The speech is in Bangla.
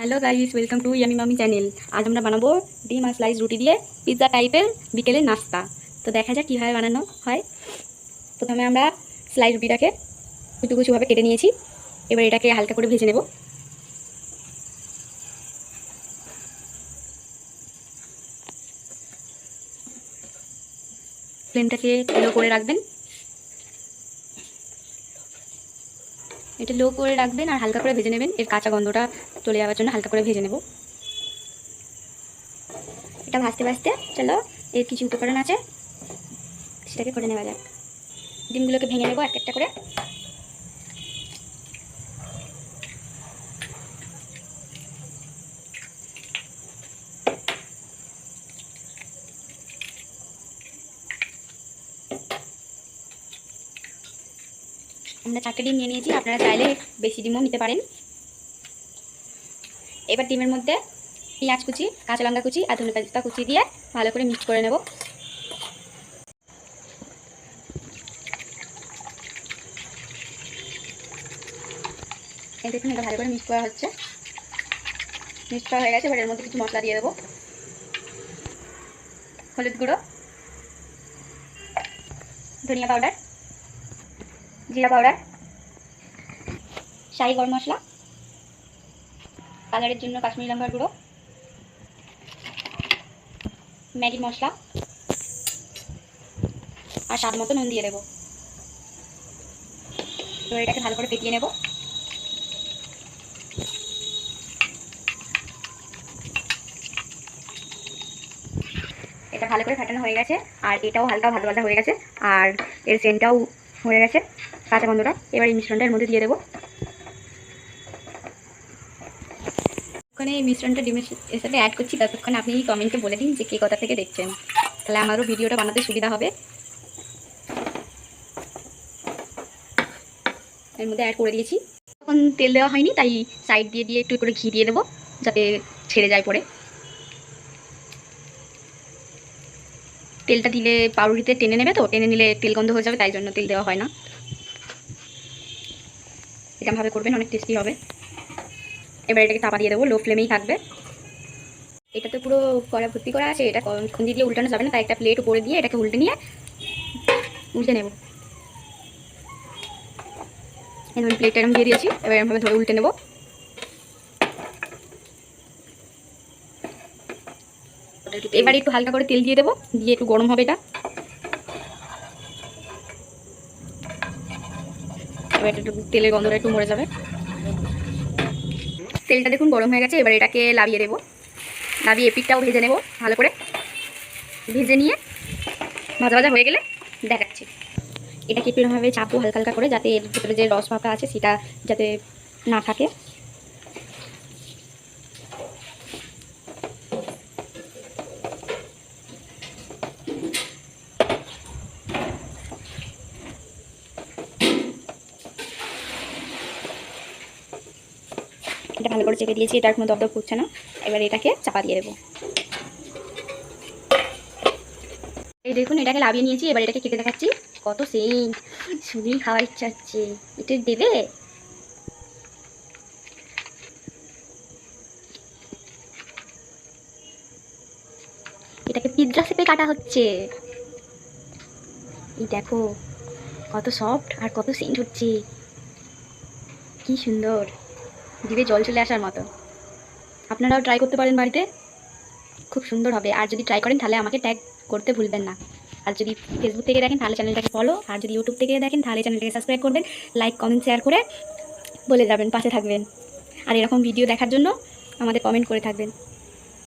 Hello guys, welcome to Yummy Mummy channel. আজ আমরা বানাবো ডিম আর স্লাইস রুটি দিয়ে পিৎজা টাইপের বিকেলের নাস্তা। তো দেখা যাক কীভাবে বানানো হয়। প্রথমে আমরা স্লাইস রুটিটাকে কুচু কুচুভাবে কেটে নিয়েছি। এবার এটাকে হালকা করে ভেজে নেব। ফ্লেমটাকে লো করে রাখবেন, এটা লো করে রাখবেন আর হালকা করে ভেজে নেবেন। এর কাঁচা গন্ধটা চলে যাওয়ার জন্য হালকা করে ভেজে নেব। এটা ভাজতে ভাজতে চলো এর কিছু উপকরণ আছে সেটাকে করে নেওয়া যাক। ডিমগুলোকে ভেঙে নেবো এক একটা করে। আমরা 4টে ডিম নিয়ে নিয়েছি, আপনারা চাইলে বেশি ডিমও নিতে পারেন। এবার ডিমের মধ্যে পেঁয়াজ কুচি, কাঁচা লঙ্কা কুচি আর ধনে পাতা কুচি দিয়ে ভালো করে মিক্স করে নেব। এই দেখুন, এটা ভালো করে মিক্স করা হচ্ছে। মিক্স করা হয়ে গেছে। এবার এর মধ্যে কিছু মশলা দিয়ে দেবো। হলুদ গুঁড়ো, ধনিয়া পাউডার, জিরা পাউডার, শাহি গরম মশলা, কালারের জন্য কাশ্মীরি লঙ্কার গুঁড়ো, ম্যাগি মশলা আর স্বাদ মতো নুন দিয়ে দেবো। তো এটাকে ভালো করে ফেটিয়ে নেব। এটা ভালো করে ফাটানো হয়ে গেছে আর এটাও হালকা ভাজা ভাজা হয়ে গেছে আর এর সেন্টটাও হয়ে গেছে, কাঁচা গন্ধটা। এবার এই মিশ্রণটা এর মধ্যে দিয়ে দেবো। ওখানে এই মিশ্রণটা ডিমের সাথে অ্যাড করছি, ততক্ষণ আপনি কমেন্টে বলে দিন যে কে কোথা থেকে দেখছেন, তাহলে আমারও ভিডিওটা বানাতে সুবিধা হবে। এর মধ্যে অ্যাড করে দিয়েছি। তখন তেল দেওয়া হয়নি, তাই সাইড দিয়ে দিয়ে একটু করে ঘি দিয়ে দেবো যাতে ছেড়ে যায় পরে। তেলটা দিলে পাউরুটিতে টেনে নেবে, তো টেনে নিলে তেল গন্ধ হয়ে যাবে, তাই জন্য তেল দেওয়া হয় না। এরকমভাবে করবেন, অনেক টেস্টি হবে। এবার এটাকে চাপা দিয়ে দেবো, লো ফ্লেমেই থাকবে। এটা তো পুরো কড়া ভর্তি করা আছে, এটা খুন্তি দিয়ে উল্টানো যাবে না, তাই একটা প্লেট উপরে দিয়ে এটাকে উল্টে নেব। এবার প্লেটটা এরকম দিয়ে দিয়েছি, এবার এরকমভাবে ধরে উল্টে নেব। এবার একটু হালকা করে তেল দিয়ে দেবো, দিয়ে একটু গরম হবে এটা। এবার একটু তেলের গন্ধটা একটু মরে যাবে। তেলটা দেখুন গরম হয়ে গেছে। এবার এটাকে লাভিয়ে দেবো, লাভিয়ে এপিকটাও ভেজে নেব ভালো করে। ভেজে নিয়ে ভাজা ভাজা হয়ে গেলে দেখাচ্ছি। এটাকে একটু এরকমভাবে চাপবো হালকা হালকা করে, যাতে এর ভিতরে যে রস ভাবটা আছে সেটা যাতে না থাকে। এটা ভালো করে চেপে দিয়েছি, এটা এখনো দপদপ করছে না। এবার এটাকে চাপা দিয়ে দেবো। এই দেখুন, এটাকে লাভিয়ে নিয়েছি। এবার এটাকে কেটে দেখাচ্ছি। কত সেন্ট, শুধুই খাওয়ার ইচ্ছা হচ্ছে। এটা দেবে। এটাকে পিৎজা শেপে কাটা হচ্ছে। এই দেখো কত সফট আর কত সেন্ট হচ্ছে, কি সুন্দর, জিভে জল চলে আসার মতো। আপনারাও ট্রাই করতে পারেন বাড়িতে, খুব সুন্দর হবে। আর যদি ট্রাই করেন তাহলে আমাকে ট্যাগ করতে ভুলবেন না। আর যদি ফেসবুক থেকে দেখেন তাহলে চ্যানেলটাকে ফলো, আর যদি ইউটিউব থেকে দেখেন তাহলে চ্যানেলটাকে সাবস্ক্রাইব করবেন। লাইক কমেন্ট শেয়ার করে বলে যাবেন, পাশে থাকবেন। আর এরকম ভিডিও দেখার জন্য আমাদের কমেন্ট করে থাকবেন।